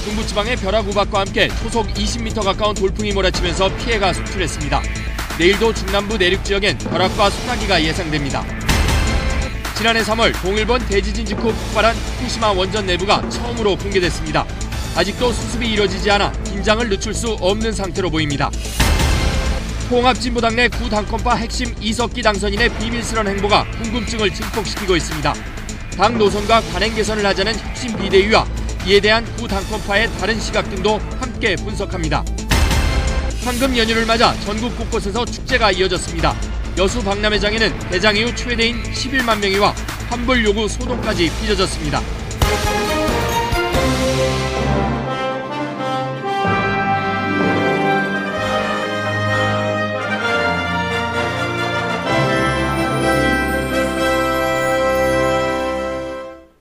중부지방의 벼락 우박과 함께 초속 20m 가까운 돌풍이 몰아치면서 피해가 속출했습니다. 내일도 중남부 내륙 지역엔 벼락과 소나기가 예상됩니다. 지난해 3월 동일본 대지진 직후 폭발한 후쿠시마 원전 내부가 처음으로 공개됐습니다. 아직도 수습이 이뤄지지 않아 긴장을 늦출 수 없는 상태로 보입니다. 통합진보당 내 구당권파 핵심 이석기 당선인의 비밀스런 행보가 궁금증을 증폭시키고 있습니다. 당 노선과 관행 개선을 하자는 혁신 비대위와 이에 대한 구당권파의 다른 시각 등도 함께 분석합니다. 황금 연휴를 맞아 전국 곳곳에서 축제가 이어졌습니다. 여수 박람회장에는 개장 이후 최대인 11만 명이 와 환불 요구 소동까지 빚어졌습니다.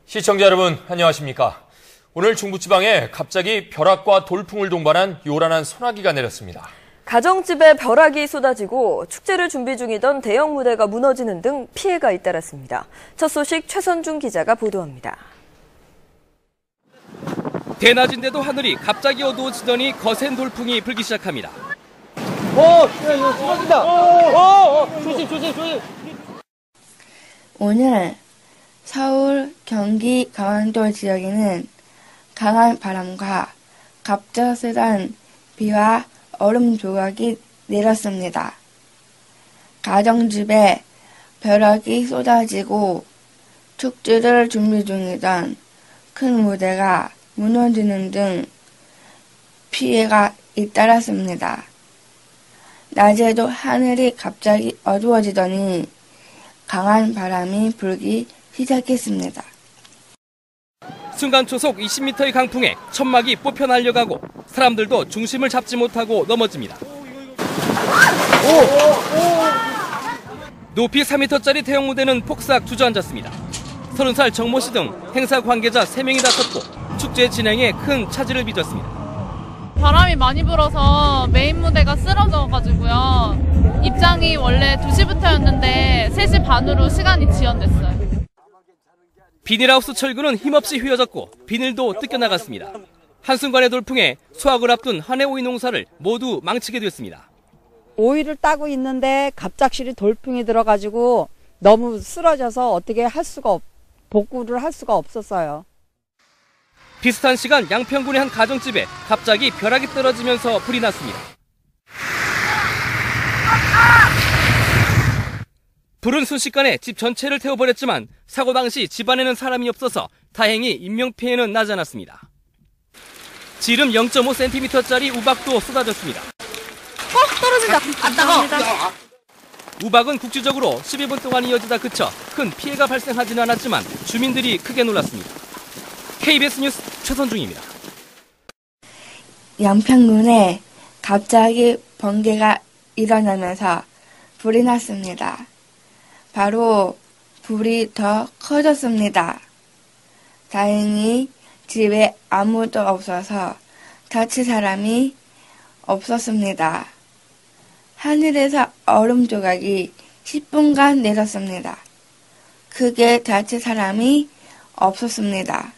시청자 여러분 안녕하십니까? 오늘 중부지방에 갑자기 벼락과 돌풍을 동반한 요란한 소나기가 내렸습니다. 가정집에 벼락이 쏟아지고 축제를 준비 중이던 대형 무대가 무너지는 등 피해가 잇따랐습니다. 첫 소식 최선중 기자가 보도합니다. 대낮인데도 하늘이 갑자기 어두워지더니 거센 돌풍이 불기 시작합니다. 이거 쏟아진다. 조심. 오늘 서울, 경기, 강원도 지역에는 강한 바람과 갑작스런 비와 얼음 조각이 내렸습니다. 가정집에 벼락이 쏟아지고 축제를 준비 중이던 큰 무대가 무너지는 등 피해가 잇따랐습니다. 낮에도 하늘이 갑자기 어두워지더니 강한 바람이 불기 시작했습니다. 순간 초속 20m의 강풍에 천막이 뽑혀 날려가고 사람들도 중심을 잡지 못하고 넘어집니다. 높이 4m짜리 대형 무대는 폭삭 주저앉았습니다. 30살 정모 씨 등 행사 관계자 3명이 다쳤고 축제 진행에 큰 차질을 빚었습니다. 바람이 많이 불어서 메인 무대가 쓰러져가지고요. 입장이 원래 2시부터였는데 3시 반으로 시간이 지연됐어요. 비닐하우스 철근은 힘없이 휘어졌고 비닐도 뜯겨나갔습니다. 한순간의 돌풍에 수확을 앞둔 한해 오이 농사를 모두 망치게 됐습니다. 오이를 따고 있는데 갑작스레 돌풍이 들어가지고 너무 쓰러져서 복구를 할 수가 없었어요. 비슷한 시간 양평군의 한 가정집에 갑자기 벼락이 떨어지면서 불이 났습니다. 불은 순식간에 집 전체를 태워버렸지만 사고 당시 집안에는 사람이 없어서 다행히 인명피해는 나지 않았습니다. 지름 0.5cm짜리 우박도 쏟아졌습니다. 떨어진다. 안 따가워. 우박은 국지적으로 12분 동안 이어지다 그쳐 큰 피해가 발생하지는 않았지만 주민들이 크게 놀랐습니다. KBS 뉴스 최선중입니다. 양평군에 갑자기 번개가 일어나면서 불이 났습니다. 바로 불이 더 커졌습니다. 다행히 집에 아무도 없어서 다친 사람이 없었습니다. 하늘에서 얼음 조각이 10분간 내렸습니다. 크게 다친 사람이 없었습니다.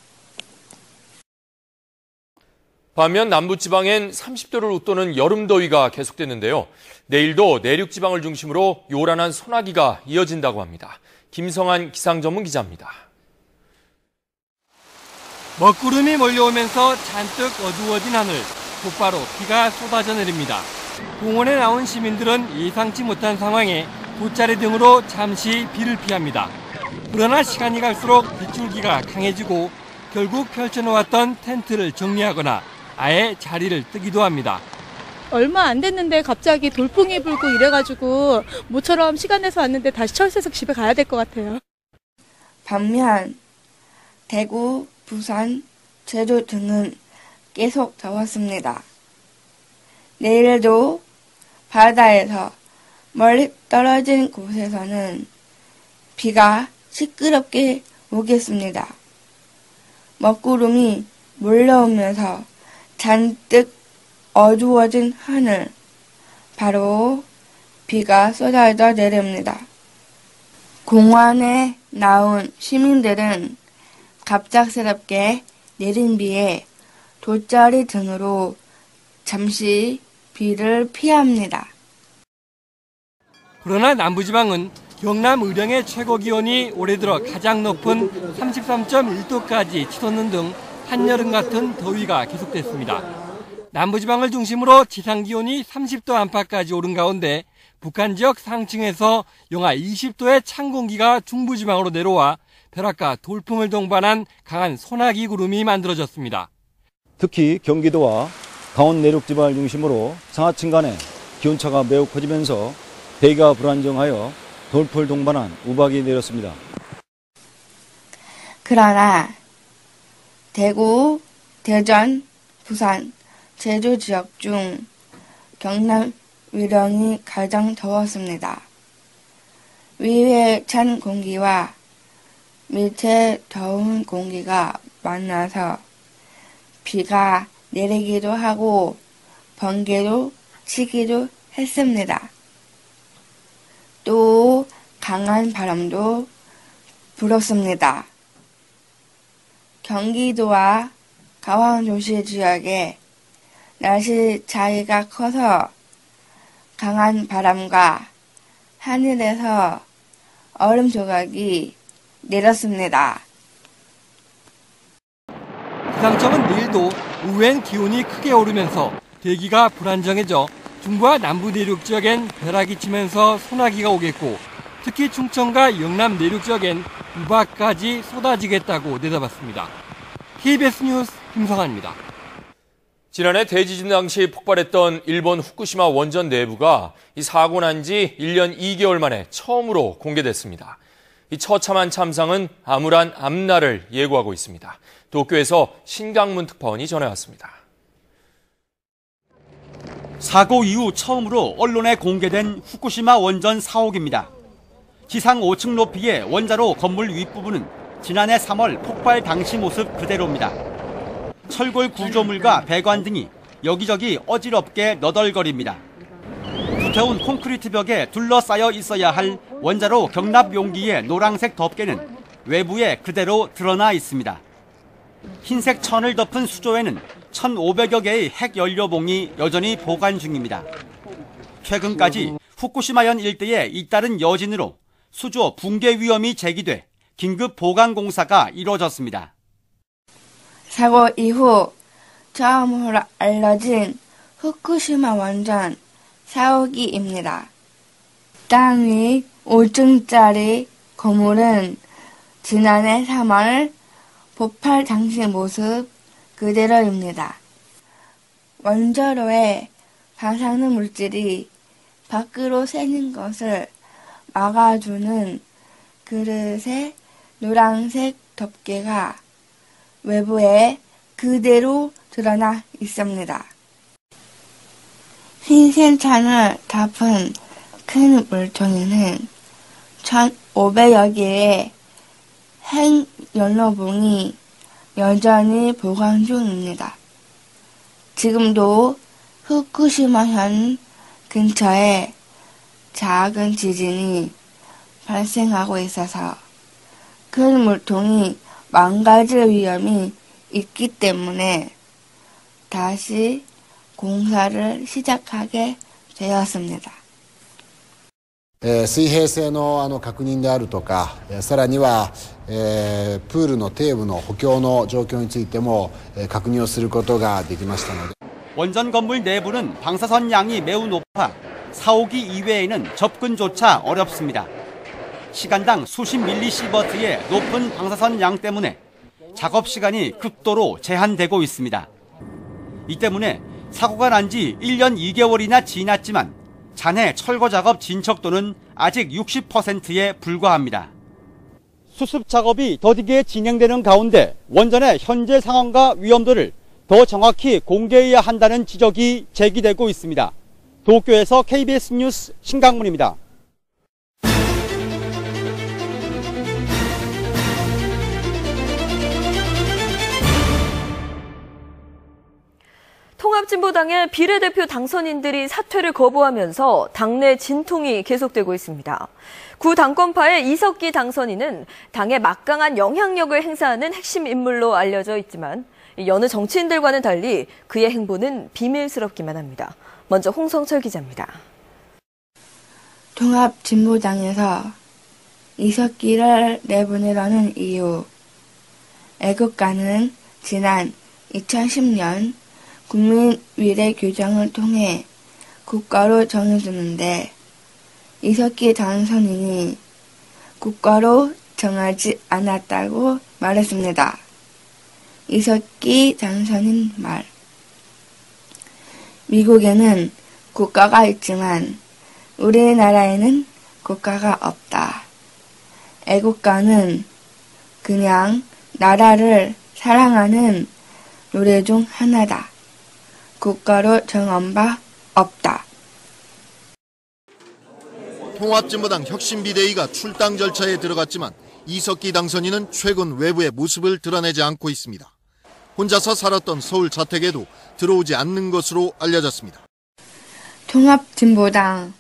반면 남부지방엔 30도를 웃도는 여름더위가 계속됐는데요. 내일도 내륙지방을 중심으로 요란한 소나기가 이어진다고 합니다. 김성한 기상전문기자입니다. 먹구름이 몰려오면서 잔뜩 어두워진 하늘, 곧바로 비가 쏟아져 내립니다. 공원에 나온 시민들은 예상치 못한 상황에 돗자리 등으로 잠시 비를 피합니다. 그러나 시간이 갈수록 빗줄기가 강해지고 결국 펼쳐놓았던 텐트를 정리하거나 아예 자리를 뜨기도 합니다. 얼마 안 됐는데 갑자기 돌풍이 불고 이래가지고 모처럼 시간 내서 왔는데 다시 철새서 집에 가야 될 것 같아요. 반면 대구, 부산, 제주 등은 계속 더웠습니다. 내일도 바다에서 멀리 떨어진 곳에서는 비가 시끄럽게 오겠습니다. 먹구름이 몰려오면서 잔뜩 어두워진 하늘, 바로 비가 쏟아져 내립니다. 공원에 나온 시민들은 갑작스럽게 내린 비에 돗자리 등으로 잠시 비를 피합니다. 그러나 남부지방은 경남 의령의 최고 기온이 올해 들어 가장 높은 33.1도까지 치솟는 등 한여름 같은 더위가 계속됐습니다. 남부지방을 중심으로 지상기온이 30도 안팎까지 오른 가운데 북한 지역 상층에서 영하 20도의 찬 공기가 중부지방으로 내려와 벼락과 돌풍을 동반한 강한 소나기 구름이 만들어졌습니다. 특히 경기도와 강원 내륙 지방을 중심으로 상하층 간의 기온차가 매우 커지면서 대기가 불안정하여 돌풍을 동반한 우박이 내렸습니다. 그러나 대구, 대전, 부산, 제주 지역 중 경남 의령이 가장 더웠습니다. 위의 찬 공기와 밑에 더운 공기가 만나서 비가 내리기도 하고 번개도 치기도 했습니다. 또 강한 바람도 불었습니다. 경기도와 강원도시 지역에 날씨 차이가 커서 강한 바람과 하늘에서 얼음 조각이 내렸습니다. 기상청은 내일도 오후엔 기온이 크게 오르면서 대기가 불안정해져 중부와 남부 내륙 지역엔 벼락이 치면서 소나기가 오겠고 특히 충청과 영남 내륙 지역엔 우박까지 쏟아지겠다고 내다봤습니다. KBS 뉴스 김성환입니다. 지난해 대지진 당시 폭발했던 일본 후쿠시마 원전 내부가 이 사고 난 지 1년 2개월 만에 처음으로 공개됐습니다. 이 처참한 참상은 암울한 앞날을 예고하고 있습니다. 도쿄에서 신강문 특파원이 전해왔습니다. 사고 이후 처음으로 언론에 공개된 후쿠시마 원전 사옥입니다. 지상 5층 높이의 원자로 건물 윗부분은 지난해 3월 폭발 당시 모습 그대로입니다. 철골 구조물과 배관 등이 여기저기 어지럽게 너덜거립니다. 두터운 콘크리트 벽에 둘러싸여 있어야 할 원자로 경납 용기의 노란색 덮개는 외부에 그대로 드러나 있습니다. 흰색 천을 덮은 수조에는 1,500여 개의 핵 연료봉이 여전히 보관 중입니다. 최근까지 후쿠시마현 일대에 잇따른 여진으로 수조 붕괴 위험이 제기돼 긴급 보강 공사가 이루어졌습니다. 사고 이후 처음으로 알려진 후쿠시마 원전 사고기입니다. 땅 위 5층짜리 건물은 지난해 3월 폭발 당시 모습 그대로입니다. 원자로에 방사능 물질이 밖으로 새는 것을 막아주는 그릇에 노란색 덮개가 외부에 그대로 드러나 있습니다. 흰색 찬을 덮은 큰 물통에는 1,500여 개의 핵 연료봉이 여전히 보관 중입니다. 지금도 후쿠시마현 근처에 작은 지진이 발생하고 있어서 큰 물통이 망가질 위험이 있기 때문에 다시 공사를 시작하게 되었습니다. 水平性の確認であるとか、さらにはプールの底部の補強の状況についても確認をすることができましたので 원전 건물 내부는 방사선 양이 매우 높아 사오기 이외에는 접근조차 어렵습니다. 시간당 수십 밀리시버트의 높은 방사선 양 때문에 작업 시간이 극도로 제한되고 있습니다. 이 때문에 사고가 난 지 1년 2개월이나 지났지만 잔해 철거 작업 진척도는 아직 60%에 불과합니다. 수습 작업이 더디게 진행되는 가운데 원전의 현재 상황과 위험도를 더 정확히 공개해야 한다는 지적이 제기되고 있습니다. 도쿄에서 KBS 뉴스 신강문입니다. 통합진보당의 비례대표 당선인들이 사퇴를 거부하면서 당내 진통이 계속되고 있습니다. 구 당권파의 이석기 당선인은 당에 막강한 영향력을 행사하는 핵심 인물로 알려져 있지만 여느 정치인들과는 달리 그의 행보는 비밀스럽기만 합니다. 먼저 홍성철 기자입니다. 통합진보당에서 이석기를 내보내려는 이유. 애국가는 지난 2010년 국민위례 규정을 통해 국가로 정해주는데 이석기 당선인이 국가로 정하지 않았다고 말했습니다. 이석기 당선인 말. 미국에는 국가가 있지만 우리나라에는 국가가 없다. 애국가는 그냥 나라를 사랑하는 노래 중 하나다. 국가로 정한 바 없다. 통합진보당 혁신비대위가 출당 절차에 들어갔지만 이석기 당선인은 최근 외부의 모습을 드러내지 않고 있습니다. 혼자서 살았던 서울 자택에도 들어오지 않는 것으로 알려졌습니다. 통합진보당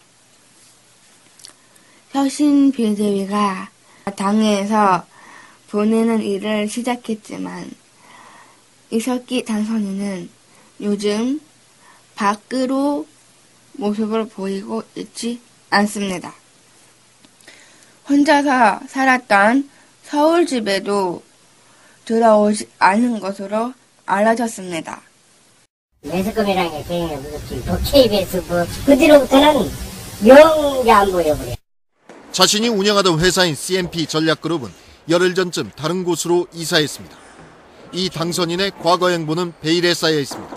혁신비대위가 당에서 보내는 일을 시작했지만 이석기 당선인은 요즘 밖으로 모습을 보이고 있지 않습니다. 혼자서 살았던 서울 집에도 들어오지 않은 것으로 알려졌습니다. 매스컴이랑 또 KBS 그 뒤로부터는 영 안 보여버려요. 자신이 운영하던 회사인 CMP 전략그룹은 열흘 전쯤 다른 곳으로 이사했습니다. 이 당선인의 과거 행보는 베일에 쌓여 있습니다.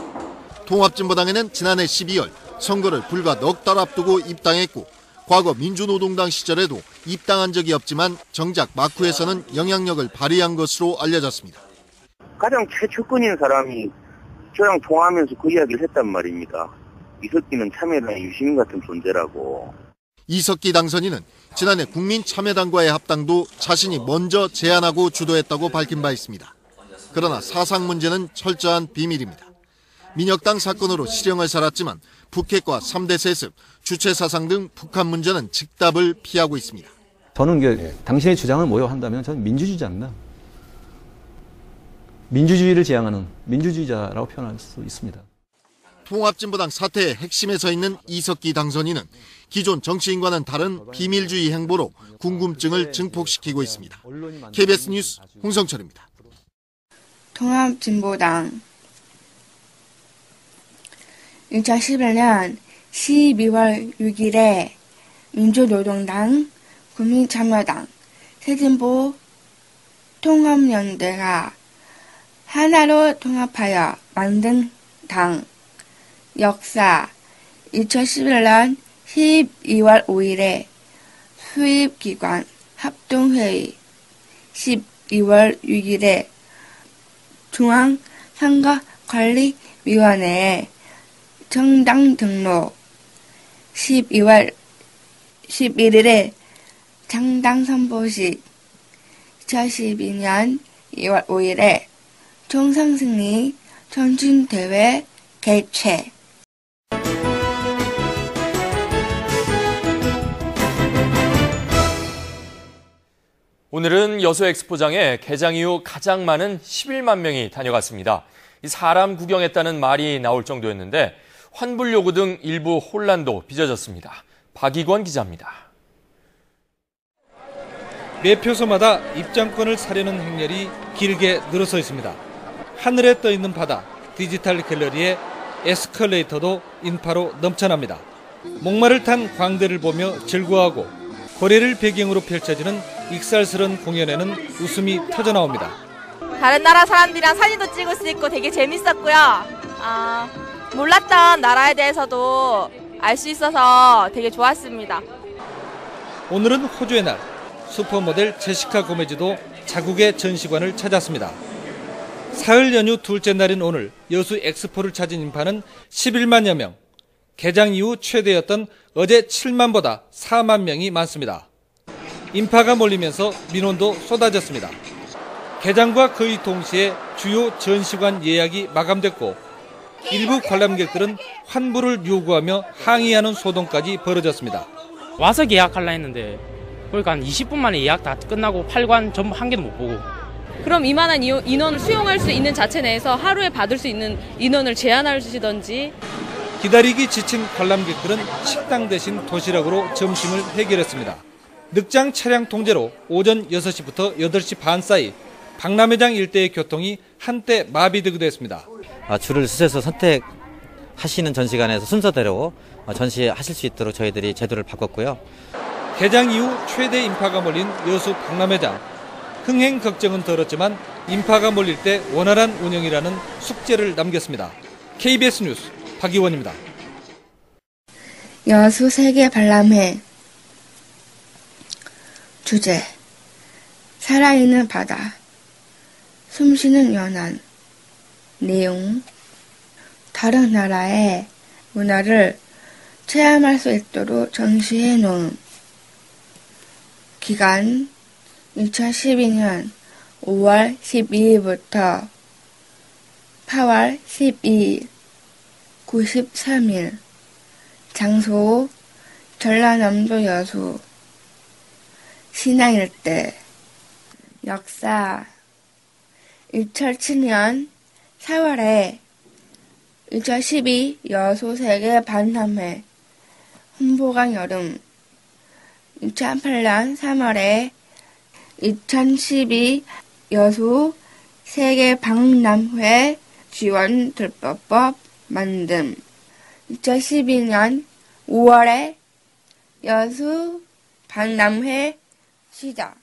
통합진보당에는 지난해 12월 선거를 불과 넉 달 앞두고 입당했고 과거 민주노동당 시절에도 입당한 적이 없지만 정작 마쿠에서는 영향력을 발휘한 것으로 알려졌습니다. 가장 최측근인 사람이 저랑 통화하면서 그 이야기를 했단 말입니다. 이석기는 참여당의 유시민 같은 존재라고. 이석기 당선인은 지난해 국민참여당과의 합당도 자신이 먼저 제안하고 주도했다고 밝힌 바 있습니다. 그러나 사상 문제는 철저한 비밀입니다. 민혁당 사건으로 실형을 살았지만 북핵과 3대 세습, 주체 사상 등 북한 문제는 즉답을 피하고 있습니다. 저는 당신의 주장을 뭐요 한다면 저는 민주주의자입니다. 민주주의를 지향하는 민주주의자라고 표현할 수 있습니다. 통합진보당 사태의 핵심에 서 있는 이석기 당선인은 기존 정치인과는 다른 비밀주의 행보로 궁금증을 증폭시키고 있습니다. KBS 뉴스 홍성철입니다. 통합진보당 2011년 12월 6일에 민주노동당, 국민참여당, 새진보 통합연대가 하나로 통합하여 만든 당 역사 2011년 12월 5일에 수입기관 합동회의 12월 6일에 중앙선거관리위원회에 정당 등록 12월 11일에 정당 선포식 2012년 2월 5일에 총선승리 전준대회 개최. 오늘은 여수 엑스포장에 개장 이후 가장 많은 11만 명이 다녀갔습니다. 사람 구경했다는 말이 나올 정도였는데 환불 요구 등 일부 혼란도 빚어졌습니다. 박이권 기자입니다. 매표소마다 입장권을 사려는 행렬이 길게 늘어서 있습니다. 하늘에 떠 있는 바다, 디지털 갤러리에 에스컬레이터도 인파로 넘쳐납니다. 목마를 탄 광대를 보며 즐거워하고 고래를 배경으로 펼쳐지는 익살스러운 공연에는 웃음이 터져나옵니다. 다른 나라 사람들이랑 사진도 찍을 수 있고 되게 재밌었고요. 몰랐던 나라에 대해서도 알 수 있어서 되게 좋았습니다. 오늘은 호주의 날, 슈퍼모델 제시카 고메즈도 자국의 전시관을 찾았습니다. 사흘 연휴 둘째 날인 오늘 여수 엑스포를 찾은 인파는 11만여 명. 개장 이후 최대였던 어제 7만보다 4만 명이 많습니다. 인파가 몰리면서 민원도 쏟아졌습니다. 개장과 거의 동시에 주요 전시관 예약이 마감됐고 일부 관람객들은 환불을 요구하며 항의하는 소동까지 벌어졌습니다. 와서 예약하려 했는데 그러니까 한 20분 만에 예약 다 끝나고 8관 전부 한 개도 못 보고 그럼 이만한 인원을 수용할 수 있는 자체 내에서 하루에 받을 수 있는 인원을 제한하시던지. 기다리기 지친 관람객들은 식당 대신 도시락으로 점심을 해결했습니다. 늑장 차량 통제로 오전 6시부터 8시 반 사이 박람회장 일대의 교통이 한때 마비되기도 했습니다. 줄을 서서 선택하시는 전시관에서 순서대로 전시하실 수 있도록 저희들이 제도를 바꿨고요. 개장 이후 최대 인파가 몰린 여수 박람회장. 흥행 걱정은 덜었지만 인파가 몰릴 때 원활한 운영이라는 숙제를 남겼습니다. KBS 뉴스 박이원입니다. 여수 세계 박람회 주제 살아있는 바다 숨쉬는 연안 내용 다른 나라의 문화를 체험할 수 있도록 전시해 놓은 기간 2012년 5월 12일부터 8월 12일 93일 장소 전라남도 여수 신항일대 역사 2007년 4월에 2012 여수 세계 박람회 홍보관 여름 2008년 3월에 2012 여수 세계 박람회 지원 들법법 만듦 2012년 5월에 여수 박람회 시작